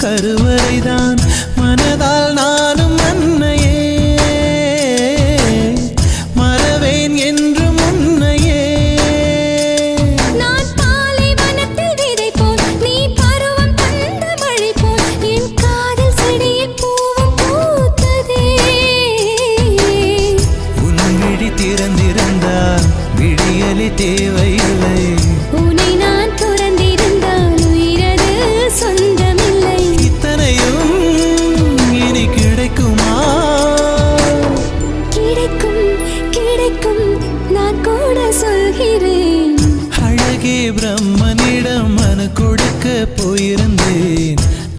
கருவறைதான் மனதால் நானும் அன்னையே மறவேன் என்று முன்னையே. நான் பாலைவனத்தில் விதை போல் நீ பருவம் தந்த மழை போல் என் காதல் செடியில் பூவும் பூத்ததே. உன் விழி திறந்திருந்தால் விடியலி தேவையில்லை. உன்னை நான் துறந்திருந்தால் உயிரது சொந்தமில்லை. இத்தனையும் இனி கிடைக்குமா? கிடைக்கும் கிடைக்கும் நான் கூட சொல்கிறேன். அழகே பிரம்மனிடம் மனு கொடுக்க போயிருந்த